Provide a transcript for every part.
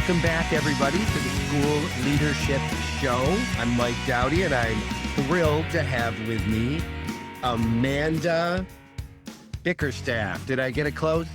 Welcome back, everybody, to the School Leadership Show. I'm Mike Dowdy, and I'm thrilled to have with me Amanda Bickerstaff. Did I get it close?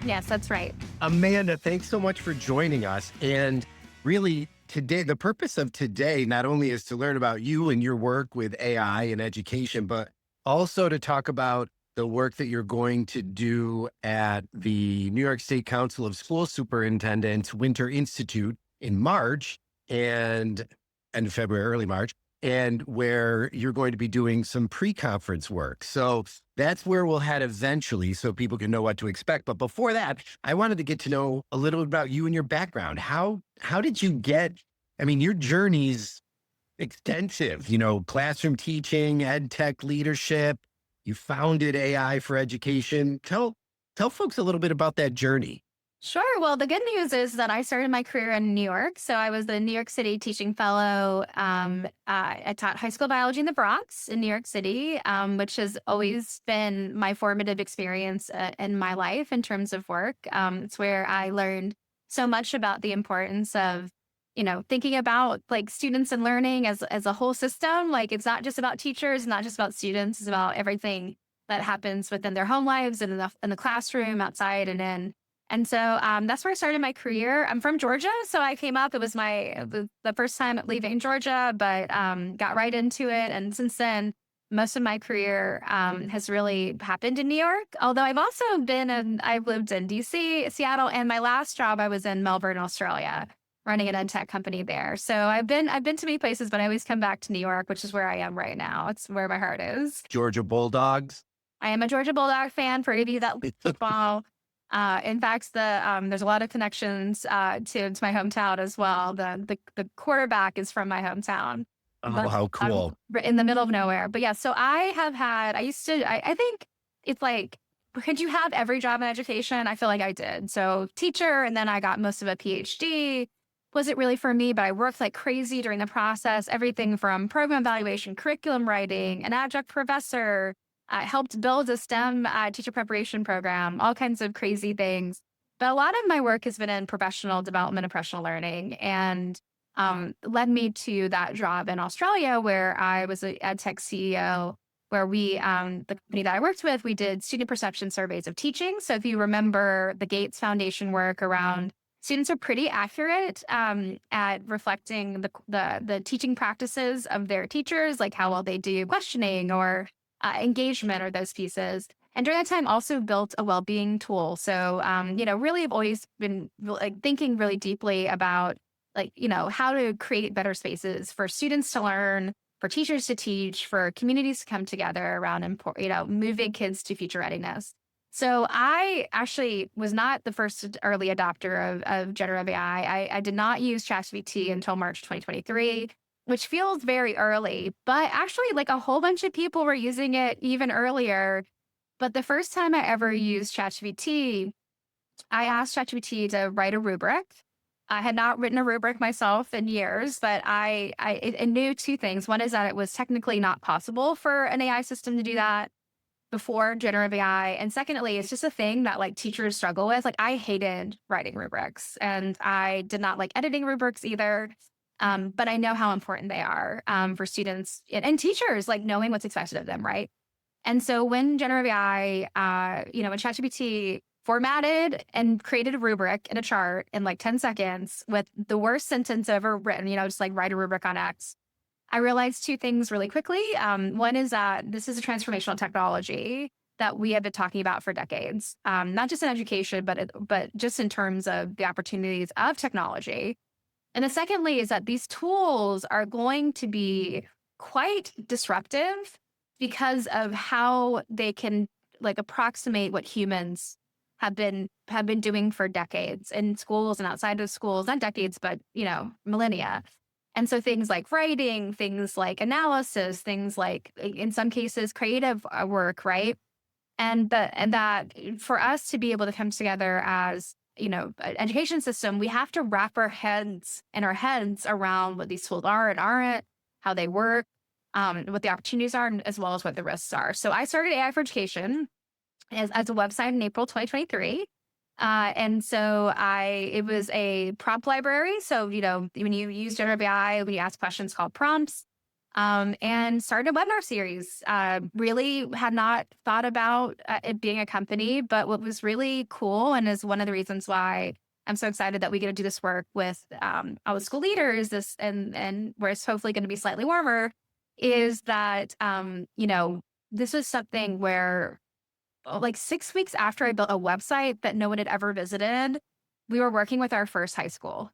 Yes, that's right. Amanda, thanks so much for joining us. And really, today, the purpose of today not only is to learn about you and your work with AI and education, but also to talk about the work that you're going to do at the New York State Council of School Superintendents Winter Institute in March and February, early March, and where you're going to be doing some pre-conference work. So that's where we'll head eventually so people can know what to expect. But before that, I wanted to get to know a little bit about you and your background. How did you get, your journey's extensive, classroom teaching, EdTech leadership. You founded AI for Education. Tell folks a little bit about that journey. Sure. Well, the good news is that I started my career in New York. So I was the New York City teaching fellow. I taught high school biology in the Bronx in New York City, which has always been my formative experience in my life in terms of work. It's where I learned so much about the importance of thinking about like students and learning as a whole system. Like it's not just about teachers, not just about students, it's about everything that happens within their home lives and in the classroom, outside and in. And so that's where I started my career. I'm from Georgia, so I came up. It was the first time leaving Georgia, but got right into it. And since then, most of my career has really happened in New York. Although I've lived in DC, Seattle, and my last job I was in Melbourne, Australia, running an EdTech company there. So I've been to many places, but I always come back to New York, which is where I am right now. It's where my heart is. Georgia Bulldogs. I am a Georgia Bulldog fan for any of you that like football. In fact, there's a lot of connections to my hometown as well. The quarterback is from my hometown. Oh, how cool. In the middle of nowhere. But yeah, so I think it's like, could you have every job in education? I feel like I did. So teacher, and then I got most of a PhD. Wasn't really for me, but I worked like crazy during the process. Everything from program evaluation, curriculum writing, an adjunct professor, helped build a STEM teacher preparation program, all kinds of crazy things. But a lot of my work has been in professional development and professional learning, and led me to that job in Australia where I was an EdTech CEO, where the company that I worked with, we did student perception surveys of teaching. So if you remember the Gates Foundation work around students are pretty accurate at reflecting the teaching practices of their teachers, like how well they do questioning or engagement or those pieces. And during that time, also built a well-being tool. So, really have always been like thinking really deeply about how to create better spaces for students to learn, for teachers to teach, for communities to come together around, moving kids to future readiness. So I actually was not the first early adopter of generative AI. I did not use ChatGPT until March 2023, which feels very early, but actually like a whole bunch of people were using it even earlier. But the first time I ever used ChatGPT, I asked ChatGPT to write a rubric. I had not written a rubric myself in years, but I knew two things. One is that it was technically not possible for an AI system to do that before generative AI. And secondly, it's just a thing that like teachers struggle with. Like I hated writing rubrics and I did not like editing rubrics either. But I know how important they are for students and teachers, like knowing what's expected of them, right? And so when generative AI, when ChatGPT formatted and created a rubric and a chart in like 10 seconds with the worst sentence ever written, just like write a rubric on X, I realized two things really quickly. One is that this is a transformational technology that we have been talking about for decades, not just in education, but just in terms of the opportunities of technology. And the secondly is that these tools are going to be quite disruptive because of how they can like approximate what humans have been doing for decades in schools and outside of schools, not decades, but millennia. And so things like writing, things like analysis, things like, in some cases, creative work, right? And that for us to be able to come together as, an education system, we have to wrap our heads around what these tools are and aren't, how they work, what the opportunities are, as well as what the risks are. So I started AI for Education as a website in April 2023. And so it was a prompt library. So, when you use generative AI, when you ask questions called prompts, and started a webinar series. Really had not thought about it being a company, but what was really cool and is one of the reasons why I'm so excited that we get to do this work with all the school leaders, this and where it's hopefully going to be slightly warmer, is that this was something where like 6 weeks after I built a website that no one had ever visited, we were working with our first high school.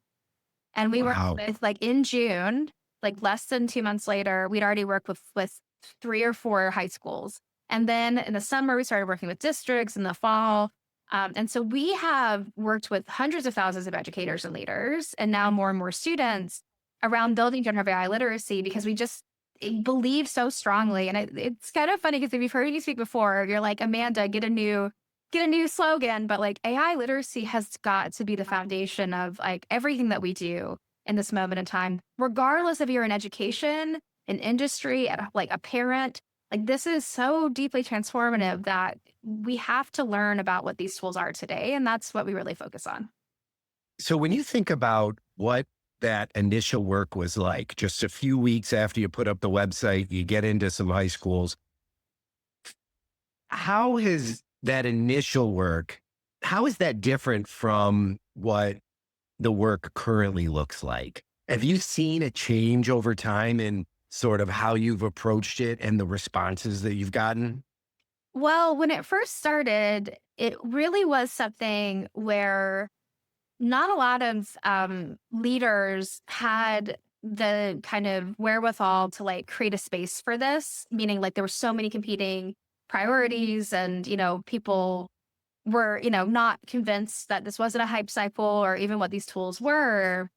And we worked Wow. with like in June, like less than 2 months later, we'd already worked with 3 or 4 high schools. And then in the summer, we started working with districts in the fall. And so we have worked with hundreds of thousands of educators and leaders, and now more and more students around building generative AI literacy because we just believe so strongly. And it's kind of funny because if you've heard me speak before, you're like, Amanda, get a new slogan, but like AI literacy has got to be the foundation of like everything that we do in this moment in time, regardless if you're in education, in industry, like a parent. Like this is so deeply transformative that we have to learn about what these tools are today. And that's what we really focus on. So when you think about what that initial work was like, just a few weeks after you put up the website, you get into some high schools, how has that initial work, how is that different from what the work currently looks like? Have you seen a change over time in sort of how you've approached it and the responses that you've gotten? Well, when it first started, it really was something where not a lot of leaders had the kind of wherewithal to like create a space for this, meaning like there were so many competing priorities and, people were, not convinced that this wasn't a hype cycle or even what these tools were.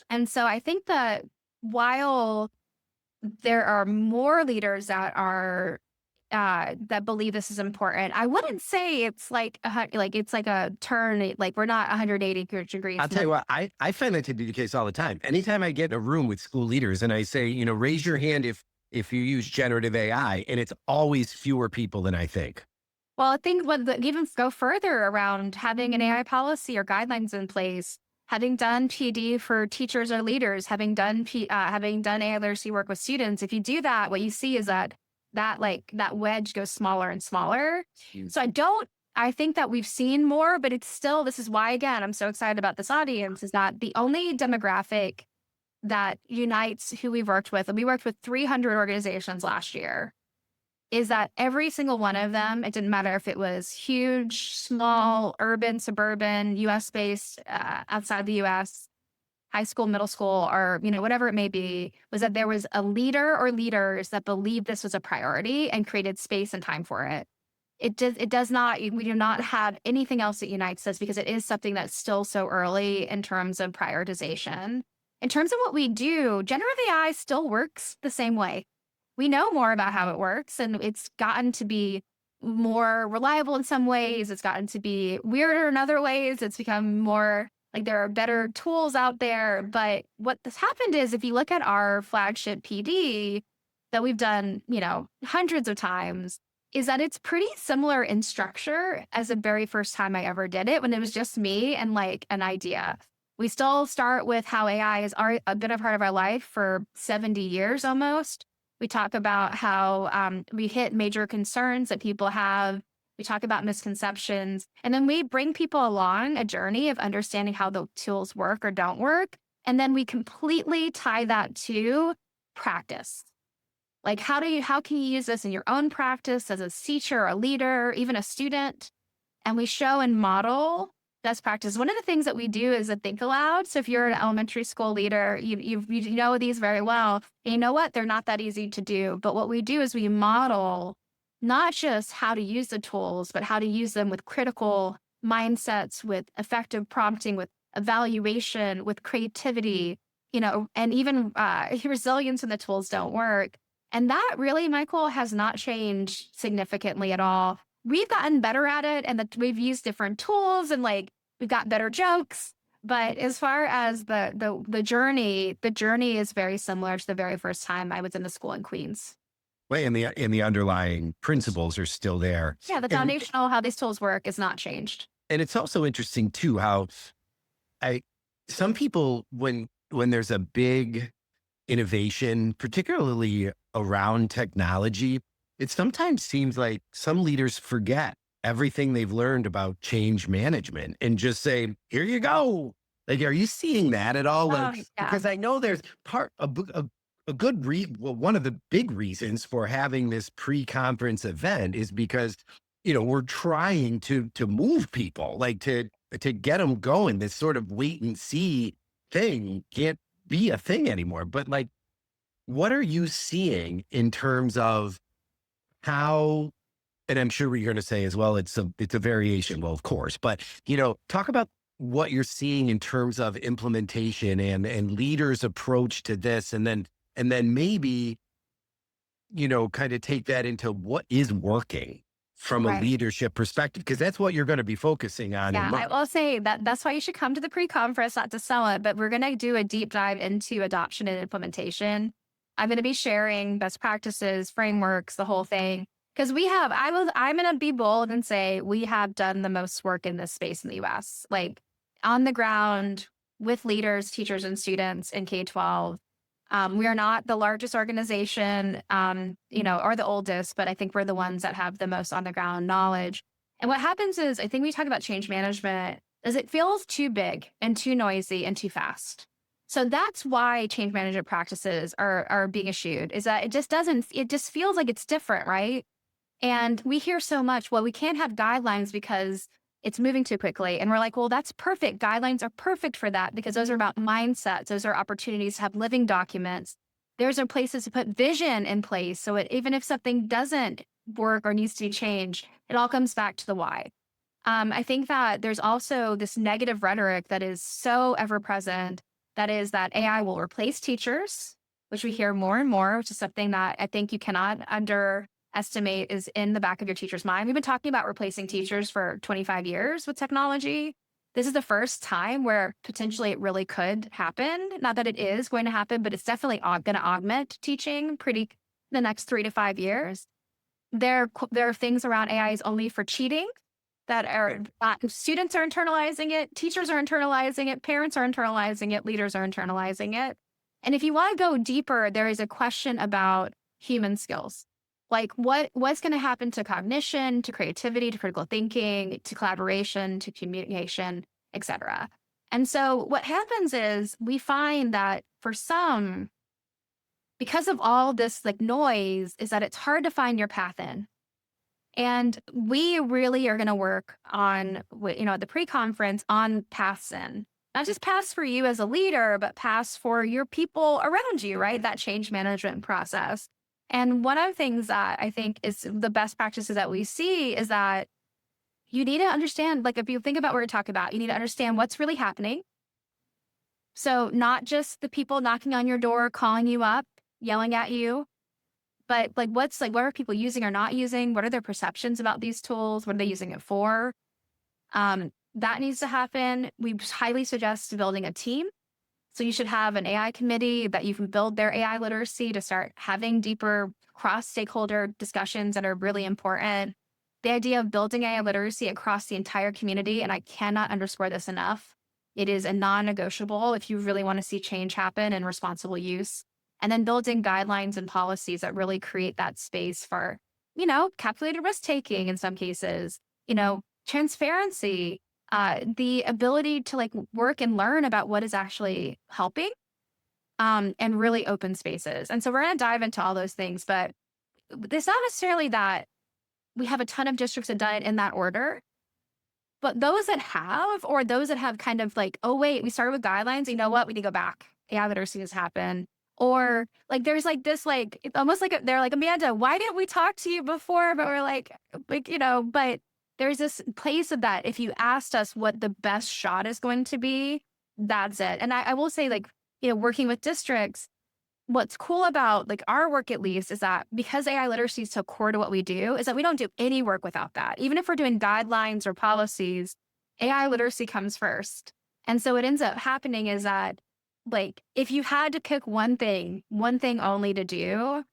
And so I think that while there are more leaders that believe this is important, I wouldn't say it's like like it's like a turn. Like we're not 180 degrees I'll from tell the. you what, I find that to be the case all the time. Anytime I get in a room with school leaders and I say, raise your hand if you use generative AI, and it's always fewer people than I think. Well, I think even go further around having an AI policy or guidelines in place, having done PD for teachers or leaders, having done AI literacy work with students. If you do that, what you see is that wedge goes smaller and smaller. So I think that we've seen more, but it's still, this is why, again, I'm so excited about this audience, is that the only demographic that unites who we've worked with, and we worked with 300 organizations last year, is that every single one of them, it didn't matter if it was huge, small, urban, suburban, US based, outside the US, high school, middle school, or whatever it may be, was that there was a leader or leaders that believed this was a priority and created space and time for it. It does not, we do not have anything else that unites us because it is something that's still so early in terms of prioritization. In terms of what we do, generative AI still works the same way. We know more about how it works, and it's gotten to be more reliable in some ways. It's gotten to be weirder in other ways. It's become more like there are better tools out there. But what has happened is if you look at our flagship PD that we've done, hundreds of times, is that it's pretty similar in structure as the very first time I ever did it when it was just me and like an idea. We still start with how AI has been a part of our life for 70 years almost. We talk about how we hit major concerns that people have. We talk about misconceptions. And then we bring people along a journey of understanding how the tools work or don't work. And then we completely tie that to practice. Like, how can you use this in your own practice as a teacher, a leader, even a student? And we show and model best practice. One of the things that we do is a think aloud. So if you're an elementary school leader, you know these very well. And you know what? They're not that easy to do. But what we do is we model not just how to use the tools, but how to use them with critical mindsets, with effective prompting, with evaluation, with creativity, and even resilience when the tools don't work. And that really, Michael, has not changed significantly at all. We've gotten better at it and that we've used different tools and like we've got better jokes. But as far as the journey is very similar to the very first time I was in the school in Queens. Well, and the underlying principles are still there. Yeah, the And foundational how these tools work is not changed. and it's also interesting too how I some people when there's a big innovation, particularly around technology, it sometimes seems like some leaders forget everything they've learned about change management and just say, "Here you go." Like, are you seeing that at all? Oh, Like, yeah. because I know there's a good well, one of the big reasons for having this pre-conference event is because we're trying to move people, like to get them going. This sort of wait and see thing can't be a thing anymore. But like, what are you seeing in terms of how, and I'm sure what you're going to say as well, it's a variation. Well, of course, but talk about what you're seeing in terms of implementation and leaders' approach to this, and then maybe, kind of take that into what is working from a Right. leadership perspective, because that's what you're going to be focusing on in Yeah, I March. will say that that's why you should come to the pre-conference, not to sell it, but we're going to do a deep dive into adoption and implementation. I'm going to be sharing best practices, frameworks, the whole thing. Because I'm going to be bold and say we have done the most work in this space in the US, like on the ground with leaders, teachers, and students in K-12. We are not the largest organization, or the oldest, but I think we're the ones that have the most on the ground knowledge. And what happens is, I think we talk about change management, is it feels too big and too noisy and too fast. So that's why change management practices are being eschewed, is that it just feels like it's different, right? And we hear so much, well, we can't have guidelines because it's moving too quickly. And we're like, well, that's perfect. Guidelines are perfect for that because those are about mindsets. Those are opportunities to have living documents. There's are places to put vision in place. So even if something doesn't work or needs to be changed, it all comes back to the why. I think that there's also this negative rhetoric that is so ever present. That is that AI will replace teachers, which we hear more and more, which is something that I think you cannot underestimate is in the back of your teacher's mind. We've been talking about replacing teachers for 25 years with technology. This is the first time where potentially it really could happen. Not that it is going to happen, but it's definitely going to augment teaching pretty the next 3 to 5 years. There are things around AI is only for cheating that are students are internalizing it, teachers are internalizing it, parents are internalizing it, leaders are internalizing it. And if you want to go deeper, there is a question about human skills. Like what's going to happen to cognition, to creativity, to critical thinking, to collaboration, to communication, etc. And so what happens is we find that for some, because of all this like noise, is that it's hard to find your path in. And we really are going to work on, at the pre-conference on paths in, not just paths for you as a leader, but paths for your people around you, right? That change management process. And one of the things that I think is the best practices that we see is that you need to understand, like if you think about what we're talking about, you need to understand what's really happening. So not just the people knocking on your door, calling you up, yelling at you, but like what are people using or not using? What are their perceptions about these tools? What are they using it for? That needs to happen. We highly suggest building a team. So you should have an AI committee that you can build their AI literacy to start having deeper cross-stakeholder discussions that are really important. The idea of building AI literacy across the entire community, and I cannot underscore this enough, it is a non-negotiable if you really want to see change happen and responsible use. And then building guidelines and policies that really create that space for, calculated risk taking in some cases, transparency, the ability to like work and learn about what is actually helping, and really open spaces. And so we're going to dive into all those things, but it's not necessarily that we have a ton of districts that done it in that order, but those that have, or those that have kind of like, oh, wait, we started with guidelines. You know what? We need to go back. AI literacy has happened. Or like, there's like this, like, it's almost like they're like, Amanda, why didn't we talk to you before? But we're like, but there's this place of that. If you asked us what the best shot is going to be, that's it. And I will say, like, working with districts, what's cool about like our work at least is that because AI literacy is so core to what we do, is that we don't do any work without that. Even if we're doing guidelines or policies, AI literacy comes first. And so what ends up happening is that, like, if you had to pick one thing only to do,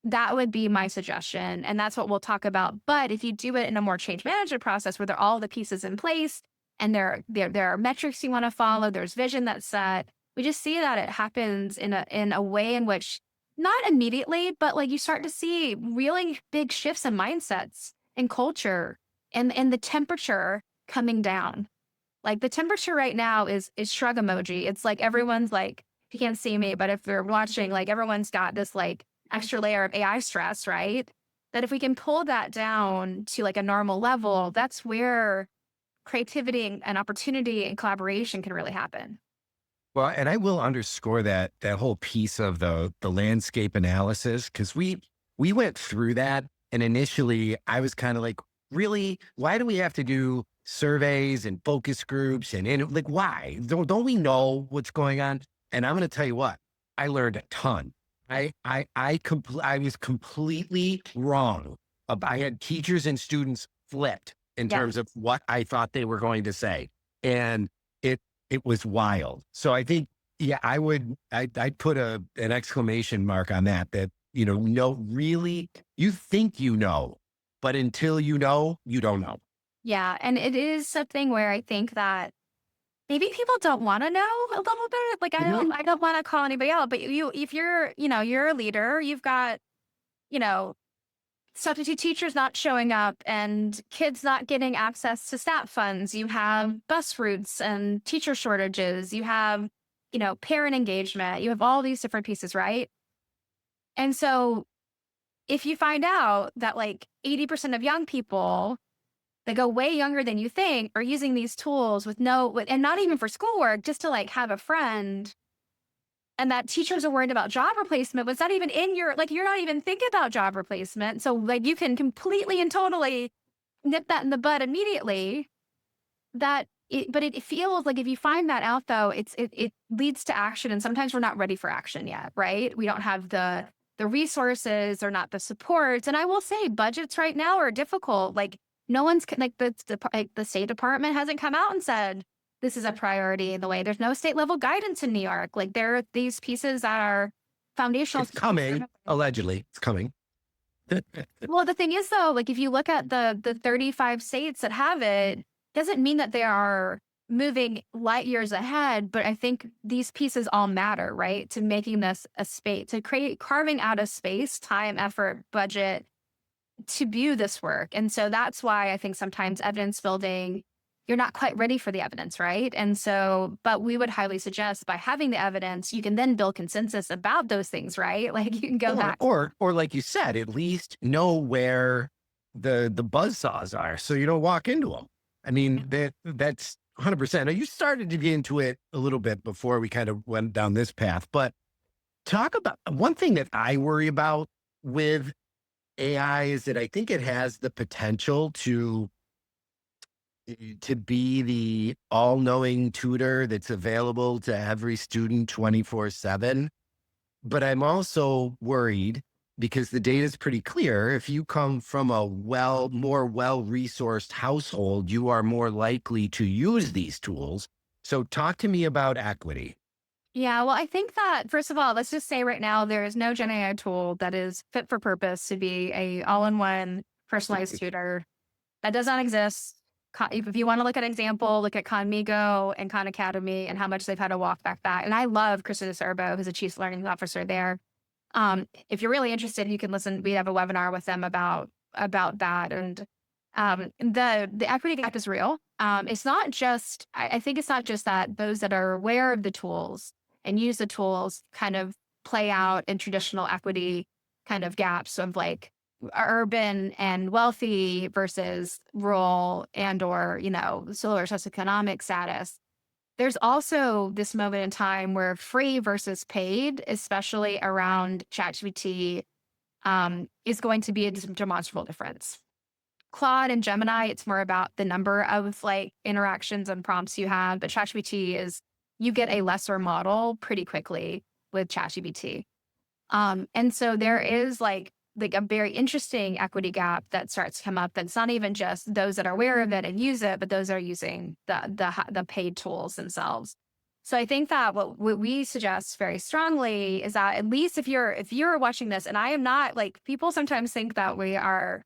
that would be my suggestion. And that's what we'll talk about. But if you do it in a more change management process where there are all the pieces in place and there are metrics you want to follow, there's vision that's set, we just see that it happens in a way in which not immediately, but like you start to see really big shifts in mindsets and culture and the temperature coming down. Like the temperature right now is shrug emoji. It's like everyone's like, you can't see me, but if you're watching, like everyone's got this like extra layer of AI stress, right? That if we can pull that down to like a normal level, that's where creativity and opportunity and collaboration can really happen. Well, and I will underscore that whole piece of the landscape analysis, because we went through that, and initially I was kind of like, really, why do we have to do surveys and focus groups and like why? Don't we know what's going on? And I'm going to tell you what, I learned a ton. I was completely wrong. I had teachers and students flipped in terms Yes. of what I thought they were going to say, and it was wild. So I think, yeah, I'd put an exclamation mark on that. That no, really, you think but until you know, you don't know. Yeah. And it is something where I think that maybe people don't want to know a little bit. Like Mhm. I don't want to call anybody out, but if you're, you're a leader, you've got, you know, substitute teachers not showing up and kids not getting access to SNAP funds. You have bus routes and teacher shortages. You have, parent engagement. You have all these different pieces, right? And so if you find out that like 80% of young people that go way younger than you think are using these tools and not even for schoolwork, just to like have a friend, and that teachers are worried about job replacement, but it's not even in like, you're not even thinking about job replacement. So like you can completely and totally nip that in the bud immediately. But it feels like if you find that out though, it leads to action. And sometimes we're not ready for action yet, right? We don't have the resources or not the supports. And I will say budgets right now are difficult. Like no one's like the State Department hasn't come out and said this is a priority in the way. There's no state level guidance in New York. Like there are these pieces that are foundational. It's coming. Allegedly, it's coming. Well, the thing is though, like if you look at the 35 states that have it, doesn't mean that they are moving light years ahead, but I think these pieces all matter, right? To making this a space, to carving out a space, time, effort, budget to view this work. And so that's why I think sometimes evidence building, you're not quite ready for the evidence, right? And so, but we would highly suggest by having the evidence, you can then build consensus about those things, right? Like you can go back. Or like you said, at least know where the buzzsaws are, so you don't walk into them. I mean, that's 100%. Now, you started to get into it a little bit before we kind of went down this path, but talk about one thing that I worry about with AI is that I think it has the potential to be the all-knowing tutor that's available to every student 24/7. But I'm also worried because the data is pretty clear. If you come from a more well-resourced household, you are more likely to use these tools. So talk to me about equity. Yeah, well, I think that first of all, let's just say right now there is no Gen AI tool that is fit for purpose to be a all-in-one personalized tutor. That does not exist. If you want to look at an example, look at Conmigo and Khan Academy and how much they've had to walk back that. And I love Kristen Serbo, who's a chief learning officer there. If you're really interested, you can listen. We have a webinar with them about that. And the equity gap is real. It's not just. I think it's not just that those that are aware of the tools and use the tools kind of play out in traditional equity kind of gaps of like urban and wealthy versus rural and or similar socioeconomic status. There's also this moment in time where free versus paid, especially around ChatGPT, is going to be a demonstrable difference. Claude and Gemini, it's more about the number of like interactions and prompts you have, but ChatGPT is you get a lesser model pretty quickly with ChatGPT. And so there is like a very interesting equity gap that starts to come up. That's not even just those that are aware of it and use it, but those that are using the paid tools themselves. So I think that what we suggest very strongly is that at least if you're watching this, and I am not like people sometimes think that we are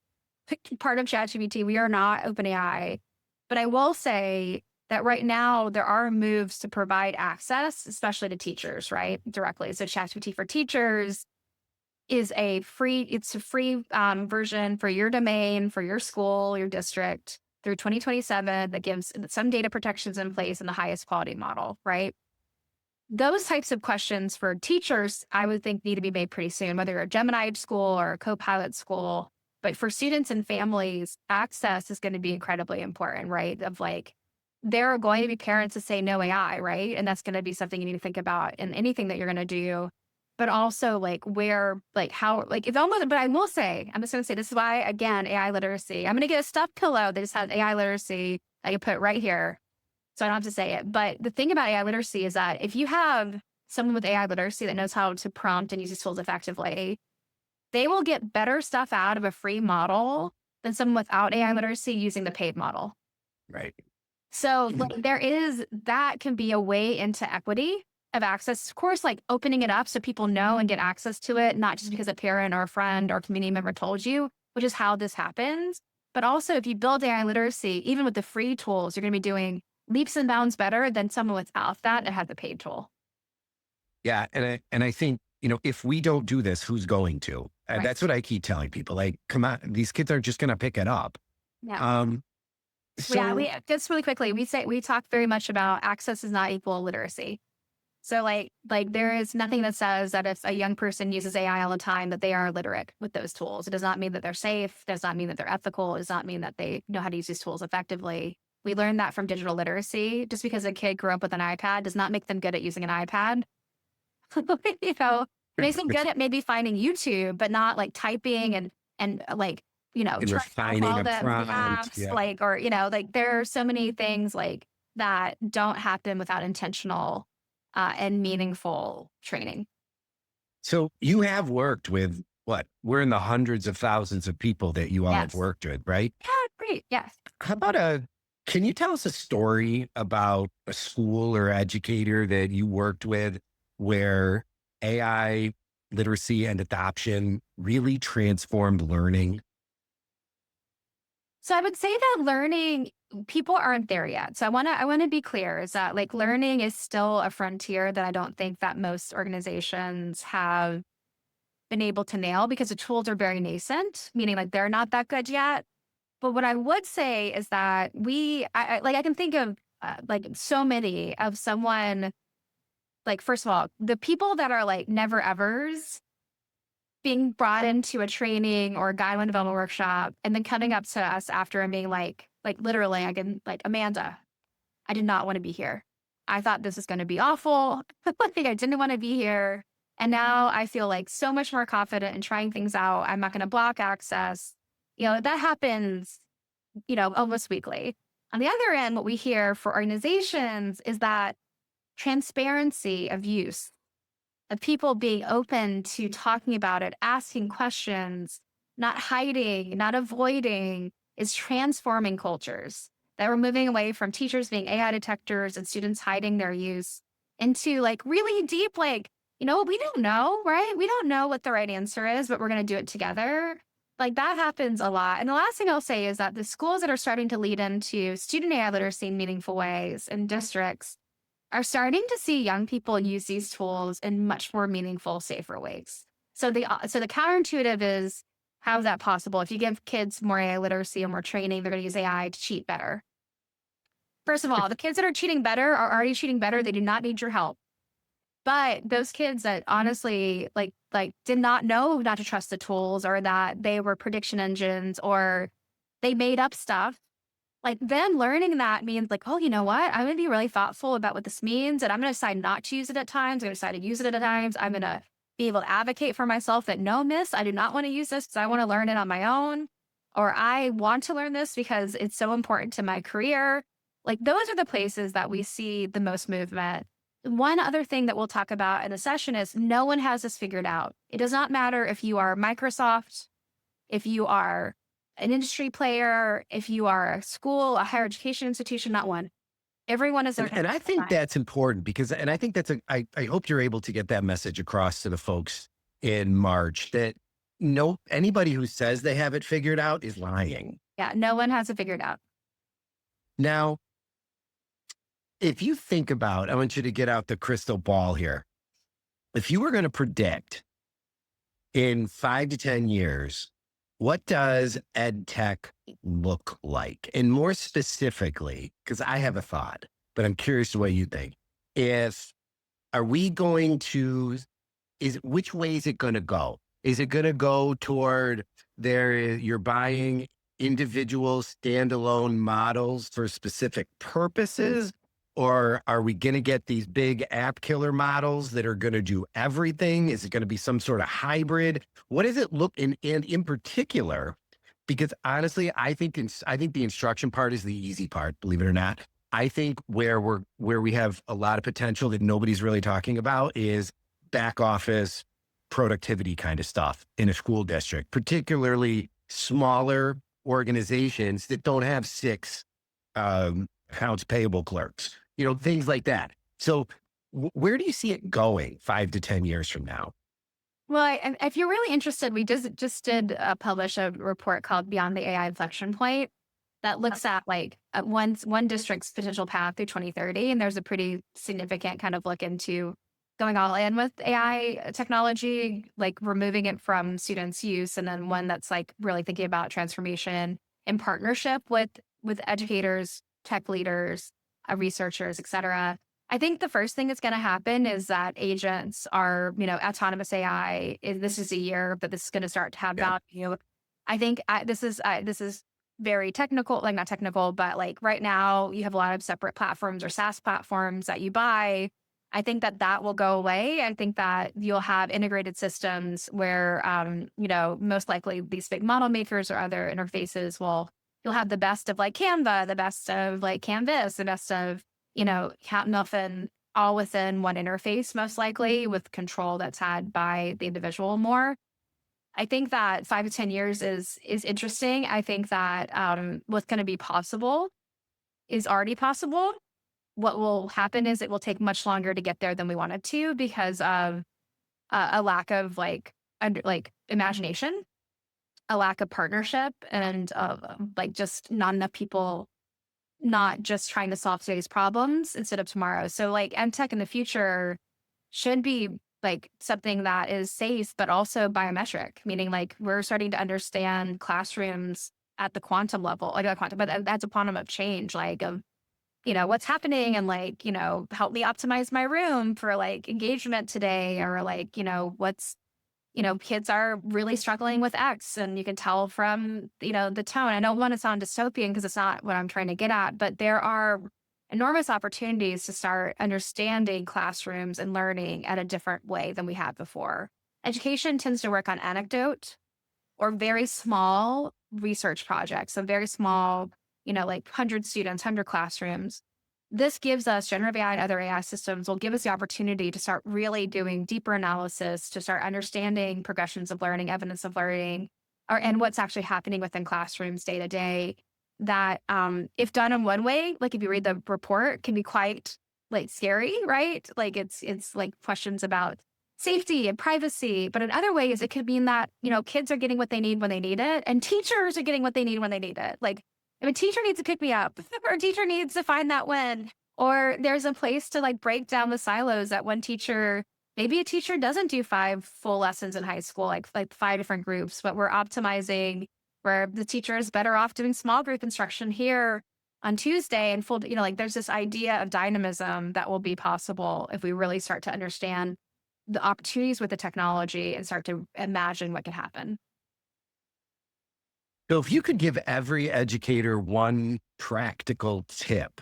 part of ChatGPT, we are not OpenAI. But I will say that right now there are moves to provide access, especially to teachers, right? Directly. So ChatGPT for Teachers is it's a free version for your domain, for your school, your district through 2027 that gives some data protections in place and the highest quality model, right? Those types of questions for teachers, I would think need to be made pretty soon, whether you're a Gemini school or a Copilot school. But for students and families, access is going to be incredibly important, right? Of like, there are going to be parents that say no AI, right? And that's going to be something you need to think about in anything that you're going to do. But also like where, like how, like if almost, but I will say, I'm just going to say this is why, again, AI literacy. I'm going to get a stuffed pillow that just has AI literacy. I can put right here so I don't have to say it. But the thing about AI literacy is that if you have someone with AI literacy that knows how to prompt and use these tools effectively, they will get better stuff out of a free model than someone without AI literacy using the paid model. Right. So like, there is that can be a way into equity of access. Of course, like opening it up so people know and get access to it, not just because a parent or a friend or community member told you, which is how this happens. But also, if you build AI literacy, even with the free tools, you're going to be doing leaps and bounds better than someone without that and has the paid tool. Yeah. And I think, if we don't do this, who's going to? And Right. that's what I keep telling people. Like, come on, these kids are just going to pick it up. Yeah. Um, Yeah. so We just really quickly, we talk very much about access is not equal literacy. So like there is nothing that says that if a young person uses AI all the time that they are literate with those tools. It does not mean that they're safe, does not mean that they're ethical, it does not mean that they know how to use these tools effectively. We learned that from digital literacy. Just because a kid grew up with an iPad does not make them good at using an iPad. you know, makes them good at maybe finding YouTube, but not like typing and like, and turning off refining all a the prompt. apps, Yeah. like, or, like there are so many things like that don't happen without intentional and meaningful training. So you have worked with what? We're in the hundreds of thousands of people that you all have Yes. worked with, right? Yeah, great. Yes. How about can you tell us a story about a school or educator that you worked with where AI literacy and adoption really transformed learning? So I would say that learning, people aren't there yet. So I want to be clear is that like learning is still a frontier that I don't think that most organizations have been able to nail because the tools are very nascent, meaning like they're not that good yet. But what I would say is that I can think of like so many of someone like, first of all, the people that are like never evers being brought into a training or a guideline development workshop and then coming up to us after and being like literally, I can like, Amanda, I did not want to be here. I thought this was going to be awful. Like I didn't want to be here. And now I feel like so much more confident in trying things out. I'm not going to block access. That happens, almost weekly. On the other end, what we hear for organizations is that transparency of use, of people being open to talking about it, asking questions, not hiding, not avoiding, is transforming cultures. That we're moving away from teachers being AI detectors and students hiding their use into like really deep, like, we don't know, right? We don't know what the right answer is, but we're going to do it together. Like that happens a lot. And the last thing I'll say is that the schools that are starting to lead into student AI literacy in meaningful ways in districts are starting to see young people use these tools in much more meaningful, safer ways. So the counterintuitive is, how is that possible? If you give kids more AI literacy and more training, they're going to use AI to cheat better. First of all, the kids that are cheating better are already cheating better. They do not need your help. But those kids that honestly like did not know not to trust the tools or that they were prediction engines or they made up stuff, like them learning that means like, oh, you know what? I'm going to be really thoughtful about what this means. And I'm going to decide not to use it at times. I'm going to decide to use it at times. I'm going to be able to advocate for myself that no, miss, I do not want to use this because I want to learn it on my own. Or I want to learn this because it's so important to my career. Like those are the places that we see the most movement. One other thing that we'll talk about in the session is no one has this figured out. It does not matter if you are Microsoft, if you are an industry player, if you are a school, a higher education institution, not one. Everyone is And learning and at I the same think time. that's important because and I think that's I hope you're able to get that message across to the folks in March that no anybody who says they have it figured out is lying. Yeah, no one has it figured out. Now, if you think about, I want you to get out the crystal ball here. If you were going to predict in 5 to 10 years, what does ed tech look like? And more specifically, because I have a thought, but I'm curious the way you think. If are we going to is which way is it going to go? Is it going to go toward you're buying individual standalone models for specific purposes? Or are we going to get these big app killer models that are going to do everything? Is it going to be some sort of hybrid? What does it look and in particular? Because honestly, I think the instruction part is the easy part, believe it or not. I think where we have a lot of potential that nobody's really talking about is back office productivity kind of stuff in a school district, particularly smaller organizations that don't have six accounts payable clerks, things like that. So where do you see it going 5 to 10 years from now? Well, if you're really interested, we just did publish a report called Beyond the AI Inflection Point that looks at like one district's potential path through 2030, and there's a pretty significant kind of look into going all in with AI technology, like removing it from students' use, and then one that's like really thinking about transformation in partnership with educators, tech leaders, researchers, et cetera. I think the first thing that's going to happen is that agents are, autonomous AI. This is a year that this is going to start to have Yeah. value. I think this is very technical, like not technical, but like right now you have a lot of separate platforms or SaaS platforms that you buy. I think that will go away. I think that you'll have integrated systems where, most likely these big model makers or other interfaces you'll have the best of like Canva, the best of like Canvas, the best of, nothing all within one interface, most likely with control that's had by the individual more. I think that 5 to 10 years is interesting. I think that what's going to be possible is already possible. What will happen is it will take much longer to get there than we wanted to because of a lack of like imagination, a lack of partnership, and like just not enough people not just trying to solve today's problems instead of tomorrow. So like MTech in the future should be like something that is safe, but also biometric, meaning like we're starting to understand classrooms at the quantum level, like not quantum, but that's a quantum of change, like of, what's happening and like, help me optimize my room for like engagement today or like, kids are really struggling with X and you can tell from, the tone. I don't want to sound dystopian because it's not what I'm trying to get at, but there are enormous opportunities to start understanding classrooms and learning at a different way than we had before. Education tends to work on anecdote or very small research projects. So very small, like 100 students, 100 classrooms. This gives us generative AI and other AI systems will give us the opportunity to start really doing deeper analysis, to start understanding progressions of learning, evidence of learning, and what's actually happening within classrooms day to day. That if done in one way, like if you read the report, can be quite like scary, right? Like it's like questions about safety and privacy. But in other ways, it could mean that, kids are getting what they need when they need it, and teachers are getting what they need when they need it. Like if a teacher needs to pick me up, or a teacher needs to find that win, or there's a place to like break down the silos that one teacher, maybe a teacher doesn't do 5 full lessons in high school, like 5 different groups, but we're optimizing where the teacher is better off doing small group instruction here on Tuesday and full, like there's this idea of dynamism that will be possible if we really start to understand the opportunities with the technology and start to imagine what could happen. So if you could give every educator one practical tip,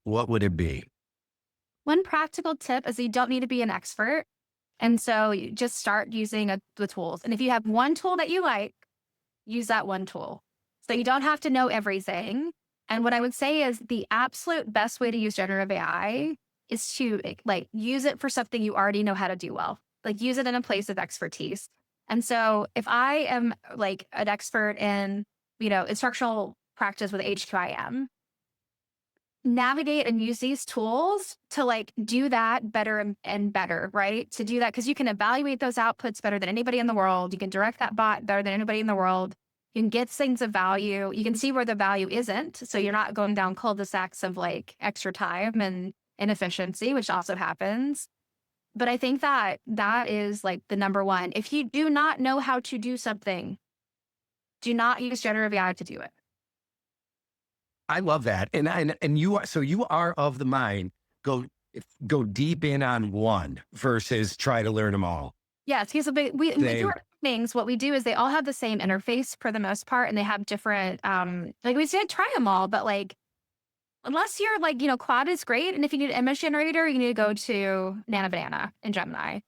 what would it be? One practical tip is you don't need to be an expert. And so you just start using the tools. And if you have one tool that you like, use that one tool. So you don't have to know everything. And what I would say is the absolute best way to use generative AI is to like use it for something you already know how to do well. Like use it in a place of expertise. And so if I am like an expert in, instructional practice with HQIM, navigate and use these tools to like do that better and better, right? To do that, because you can evaluate those outputs better than anybody in the world. You can direct that bot better than anybody in the world. You can get things of value. You can see where the value isn't. So you're not going down cul-de-sacs of like extra time and inefficiency, which also happens. But I think that that is like the number one. If you do not know how to do something, do not use generative AI to do it. I love that. And you are, so you are of the mind, go, go deep in on one versus try to learn them all. Yes, he's a big, we They, do our things. What we do is they all have the same interface for the most part, and they have different, like we did try them all, but like, unless you're like, Claude is great. And if you need an image generator, you need to go to Nana Banana and Gemini.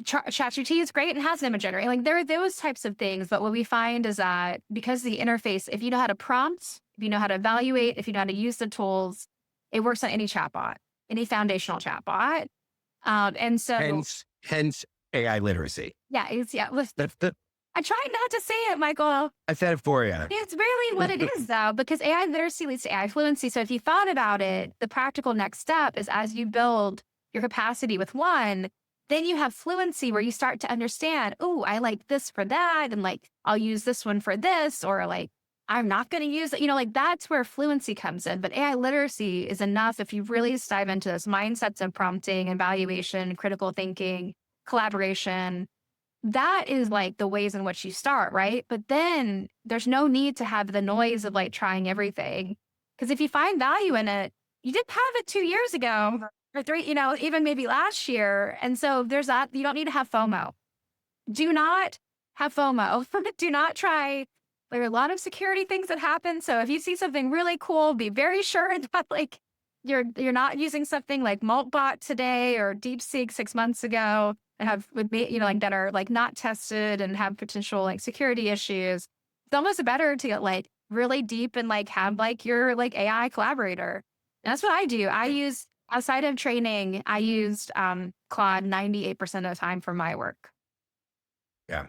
ChatGPT is great and has an image generator. Like there are those types of things. But what we find is that because the interface, if you know how to prompt, if you know how to evaluate, if you know how to use the tools, it works on any chatbot, any foundational chatbot. And so hence AI literacy. yeah, listen, That's the, I try not to say it, Michael. I said it for you. It's really what it is, though, because AI literacy leads to AI fluency. So if you thought about it, the practical next step is as you build your capacity with one, then you have fluency where you start to understand, oh, I like this for that. And like, I'll use this one for this, or like, I'm not going to use it. Like that's where fluency comes in. But AI literacy is enough if you really dive into those mindsets of prompting, evaluation, critical thinking, collaboration. That is like the ways in which you start, right? But then there's no need to have the noise of like trying everything. Because if you find value in it, you didn't have it 2 years ago or three, even maybe last year. And so there's that. You don't need to have FOMO. Do not have FOMO. Do not try. There are a lot of security things that happen. So if you see something really cool, be very sure that like you're not using something like Maltbot today or DeepSeek 6 months ago. Have like that are like not tested and have potential like security issues. It's almost better to get like really deep and like have like your like AI collaborator. And that's what I do. I use outside of training, I used Claude 98% of the time for my work. Yeah.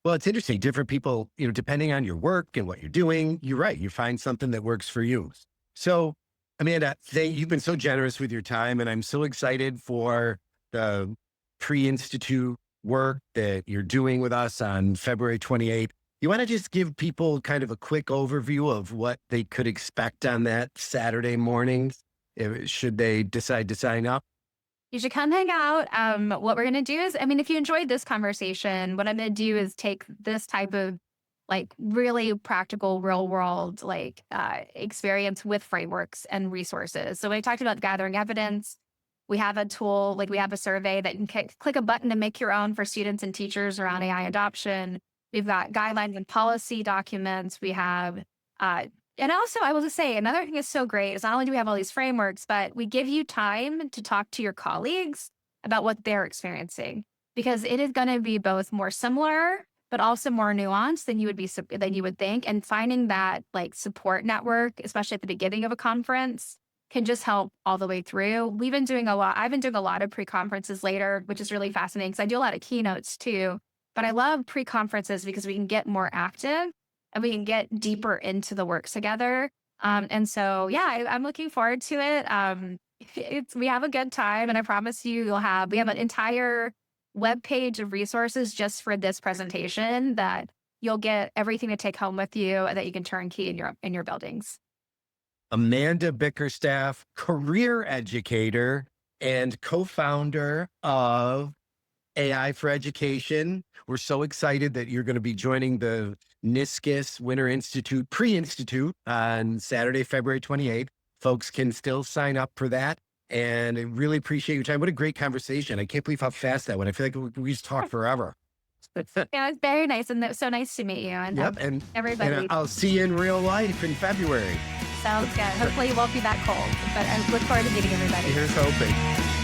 Well, it's interesting. Different people, depending on your work and what you're doing, you're right. You find something that works for you. So, Amanda, you've been so generous with your time, and I'm so excited for the pre-institute work that you're doing with us on February 28th. You want to just give people kind of a quick overview of what they could expect on that Saturday morning, should they decide to sign up? You should come hang out. What we're going to do is, if you enjoyed this conversation, what I'm going to do is take this type of like really practical real world, like experience with frameworks and resources. So when I talked about gathering evidence, we have a tool, like we have a survey that you can click a button to make your own for students and teachers around AI adoption. We've got guidelines and policy documents. We have, and also I will just say another thing is so great is not only do we have all these frameworks, but we give you time to talk to your colleagues about what they're experiencing, because it is going to be both more similar, but also more nuanced than you would think. And finding that like support network, especially at the beginning of a conference, can just help all the way through. I've been doing a lot of pre-conferences later, which is really fascinating because I do a lot of keynotes too. But I love pre-conferences because we can get more active and we can get deeper into the work together. And so, yeah, I'm looking forward to it. We have a good time, and I promise you, we have an entire web page of resources just for this presentation that you'll get everything to take home with you that you can turnkey in your buildings. Amanda Bickerstaff, career educator and co-founder of AI for Education. We're so excited that you're going to be joining the NYSCOSS Winter Institute pre-institute on Saturday, February 28th. Folks can still sign up for that. And I really appreciate your time. What a great conversation. I can't believe how fast that went. I feel like we just talked forever. Yeah, it's very nice, and so nice to meet you. And yep, and everybody. And I'll see you in real life in February. Sounds good. Hopefully it won't be that cold, but I look forward to meeting everybody. Here's hoping.